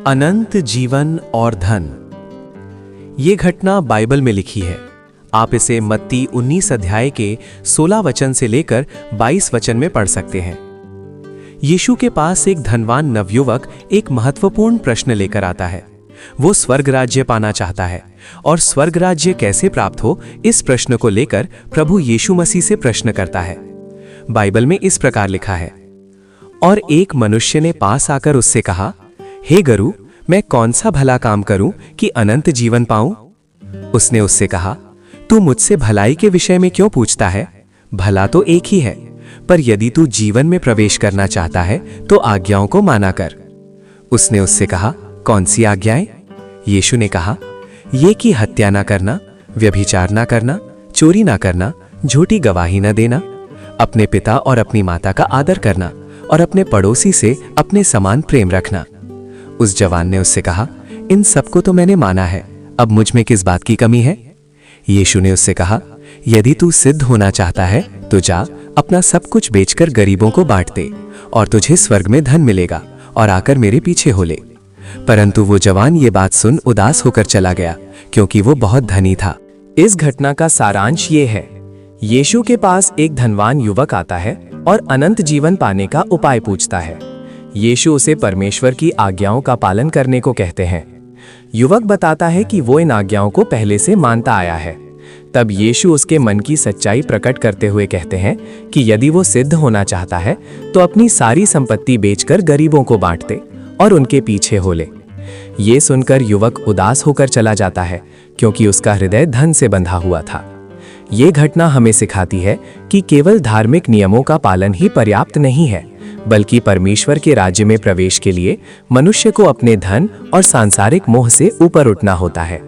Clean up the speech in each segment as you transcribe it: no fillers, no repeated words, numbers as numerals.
अनंत जीवन और धन। ये घटना बाइबल में लिखी है। आप इसे मत्ती 19 अध्याय के 16 वचन से लेकर 22 वचन में पढ़ सकते हैं। यीशु के पास एक धनवान नवयुवक एक महत्वपूर्ण प्रश्न लेकर आता है। वो स्वर्ग राज्य पाना चाहता है और स्वर्ग राज्य कैसे प्राप्त हो, इस प्रश्न को लेकर प्रभु यीशु मसीह से प्रश्न करता है। बाइबल में इस प्रकार लिखा है, और एक मनुष्य ने पास आकर उससे कहा, हे गुरु, मैं कौन सा भला काम करूं कि अनंत जीवन पाऊं? उसने उससे कहा, तू मुझसे भलाई के विषय में क्यों पूछता है? भला तो एक ही है, पर यदि तू जीवन में प्रवेश करना चाहता है तो आज्ञाओं को माना कर। उसने उससे कहा, कौन सी आज्ञाएं? यीशु ने कहा, ये कि हत्या ना करना, व्यभिचार ना करना, चोरी ना करना, झूठी गवाही न देना, अपने पिता और अपनी माता का आदर करना और अपने पड़ोसी से अपने समान प्रेम रखना। उस जवान ने उससे कहा, इन सबको तो मैंने माना है, अब मुझ में किस बात की कमी है? यीशु ने उससे कहा, यदि तू सिद्ध होना चाहता है तो जा, अपना सब कुछ बेचकर गरीबों को बांट दे और तुझे स्वर्ग में धन मिलेगा, और आकर मेरे पीछे हो ले। परंतु वो जवान ये बात सुन उदास होकर चला गया, क्योंकि वो बहुत धनी था। इस घटना का सारांश ये है, यीशु के पास एक धनवान युवक आता है और अनंत जीवन पाने का उपाय पूछता है। यीशु उसे परमेश्वर की आज्ञाओं का पालन करने को कहते हैं। युवक बताता है कि वो इन आज्ञाओं को पहले से मानता आया है। तब यीशु उसके मन की सच्चाई प्रकट करते हुए कहते हैं कि यदि वो सिद्ध होना चाहता है तो अपनी सारी संपत्ति बेचकर गरीबों को बांट दे और उनके पीछे हो ले। ये सुनकर युवक उदास होकर चला जाता है, क्योंकि उसका हृदय धन से बंधा हुआ था। ये घटना हमें सिखाती है कि केवल धार्मिक नियमों का पालन ही पर्याप्त नहीं है, बल्कि परमेश्वर के राज्य में प्रवेश के लिए मनुष्य को अपने धन और सांसारिक मोह से ऊपर उठना होता है।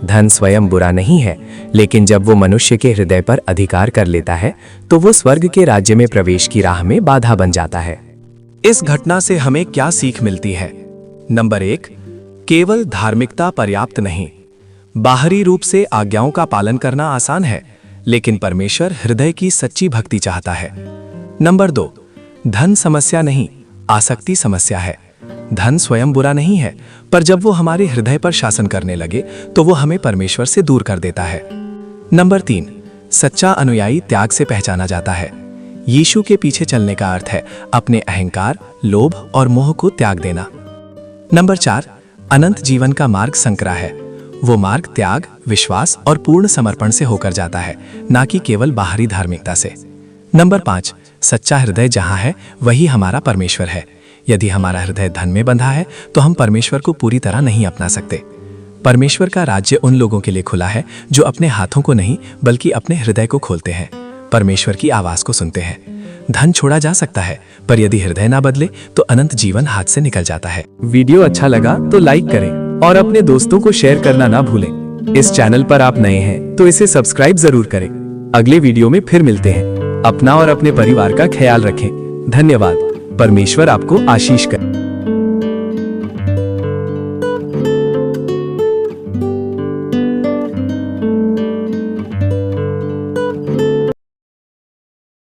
धन स्वयं बुरा नहीं है, लेकिन जब वो मनुष्य के हृदय पर अधिकार कर लेता है तो वो स्वर्ग के राज्य में प्रवेश की राह में बाधा बन जाता है। इस घटना से हमें क्या सीख मिलती है? नंबर 1, केवल धार्मिकता पर्याप्त नहीं। बाहरी रूप से आज्ञाओं का पालन करना आसान है, लेकिन परमेश्वर हृदय की सच्ची भक्ति चाहता है। नंबर 2, धन समस्या नहीं, आसक्ति समस्या है। धन स्वयं बुरा नहीं है, पर जब वो हमारे हृदय पर शासन करने लगे तो वो हमें परमेश्वर से दूर कर देता है। नंबर 3, सच्चा अनुयायी त्याग से पहचाना जाता है। यीशु के पीछे चलने का अर्थ है अपने अहंकार, लोभ और मोह को त्याग देना। नंबर 4, अनंत जीवन का मार्ग संकरा है। वो मार्ग त्याग, विश्वास और पूर्ण समर्पण से होकर जाता है, ना कि केवल बाहरी धार्मिकता से। नंबर 5, सच्चा हृदय जहां है वही हमारा परमेश्वर है। यदि हमारा हृदय धन में बंधा है तो हम परमेश्वर को पूरी तरह नहीं अपना सकते। परमेश्वर का राज्य उन लोगों के लिए खुला है जो अपने हाथों को नहीं बल्कि अपने हृदय को खोलते हैं, परमेश्वर की आवाज को सुनते हैं। धन छोड़ा जा सकता है, पर यदि हृदय ना बदले तो अनंत जीवन हाथ से निकल जाता है। वीडियो अच्छा लगा तो लाइक करें और अपने दोस्तों को शेयर करना ना भूलें। इस चैनल पर आप नए हैं तो इसे सब्सक्राइब जरूर करें। अगले वीडियो में फिर मिलते हैं। अपना और अपने परिवार का ख्याल रखें। धन्यवाद। परमेश्वर आपको आशीष करे।